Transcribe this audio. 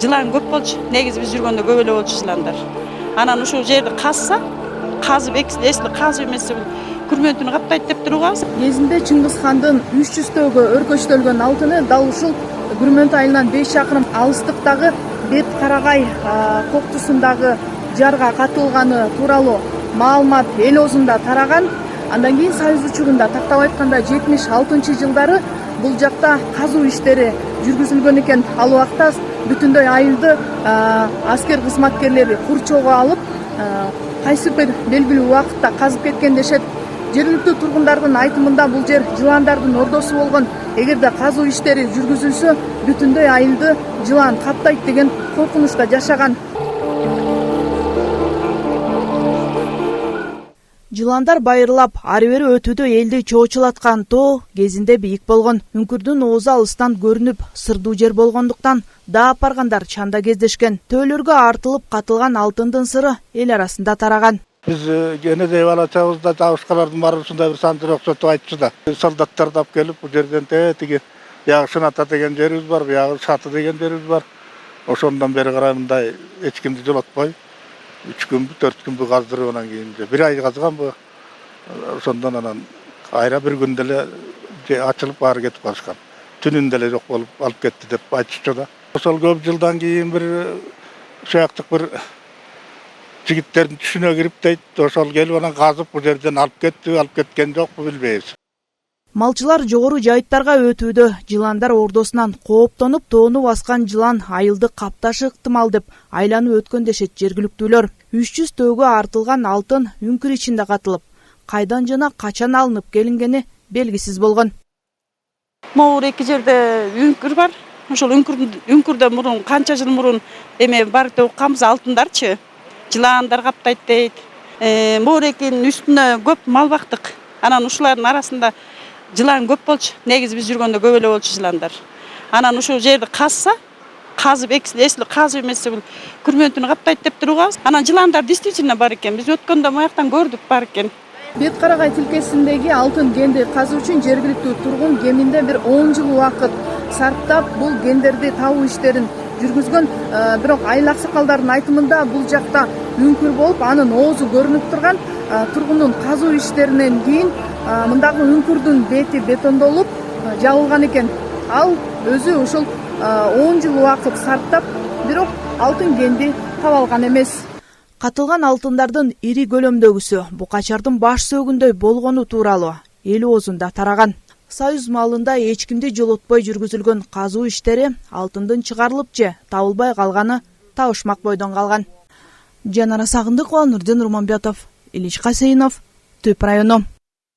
жылан көп болчу. Негизи биз жүргөндө көп эле болчу жыландар. Анан ушул жерди казса, казып эсли казып эмесе күрмөнтүнү каптайт деп турганбыз. Кезинде Чыңгыз хандын 300төгө өркөчтөлгөн алтыны дал ушул Күрмөнтү айылынан 5 чакырым алыстыктагы Бет Карагай коктусундагы жарга катылганы тууралуу маалымат эл оозунда тараган. Андан кийин Союз учурунда тактап айтканда 76-жылдары бул жакта казуу иштери жүргүзүлгөн экен. Ал убакта бүтүндөй айылды аскер кызматкерлери курчоого алып, кайсы бир белгилүү убакытта казып кеткен дешет. Жергиликтүү тургундардын айтымында бул жер жыландардын ордосу болгон. Эгерде казуу иштери жүргүзүлсө, бүтүндөй айылды жылан каптайт деген коркунучта жашаган. Жыландар байырлап ары бери өтүүдө элди чоочулаткан тоо кезинде бийик болгон. Үңкүрдүн оозу алыстан көрүнүп, сырдуу жер болгондуктан даап баргандар чанда кездешкен. Төөлөргө артылып катылган алтындын сыры эл арасында тараган. Biz gene de bala çağızda çavuşkaların barısında bir sandır okşatı aytçı da. Soldatlar da alıp gelip bu yerden tegi Yağışın ata degen yerimiz var, Yağış Şatı degen yerimiz var. Oşondan beri qarayımda hiç kimdi jolatpay. 3 gün, 4 gün bu gazdırıp ondan keyince. 1 ay gazgan bu. Sondan anan ayra bir gündele açılıp bağır getip başkan. Tünündele yok olup alıp gitti dep aytçı da. Sol köp yıldan keyin bir şayaktık bir jigitlerin düşüne girip deydi, oşol gelip ona kazıp bu yerden alıp ketken yok bu bilmeyiz. Малчылар жогору жайыттарга өтүүдө жыландар ордосунан кооптонуп тоону баскан жылан айылды капташы ыктымал деп айланып өткөн дешет жергиликтүүлөр. 300 төөгө артылган алтын үңкүр ичинде катылып, кайдан жана качан алынып келингени белгисиз болгон. Могур эки жерде үңкүр бар. Ошол үңкүрдө мурун канча жыл мурун эме бар деп укканбыз, алтындарчы. Жыландар каптайт дейт. Могур экинин үстүнө көп мал бактык. Анан ушулардын арасында жылан көп болчу. Негизи биз жүргөндө көп эле болчу жыландар. Анан ушул жерди казса, казып эсли казып эмесе күрмөнтүнү каптайт деп турганбыз. Анан жыландар действительно бар экен. Биз өткөндө маяктан көрдүк бар экен. Бет Карагай тилкесиндеги алтын генди казуу үчүн жергиликтүү тургун кеминде бир 10 жыл убакыт сарптап бул гендерди табуу иштерин жүргүзгөн. Бирок айыл аксакалдардын айтымында бул жакта үңкүр болуп, анын оозу көрүнүп турган. Тургундун казуу иштеринен кийин мындагы үңкүрдүн бети бетондолуп жабылган экен. Ал өзү ушул 10 жыл убакыт сарптап, бирок алтын генди таба алган эмес. Катылган алтындардын ири көлөмдөгүсү букачардын баш сөөгүндөй болгону тууралуу эл оозунда тараган. Союз маалында эч кимди жолотпой жүргүзүлгөн казуу иштери алтындын чыгарылып же табылбай калганы табышмак бойдон калган. Жанара Сагындыкова, Нурден Руманбетов, Ильич Касейнов, Түп району.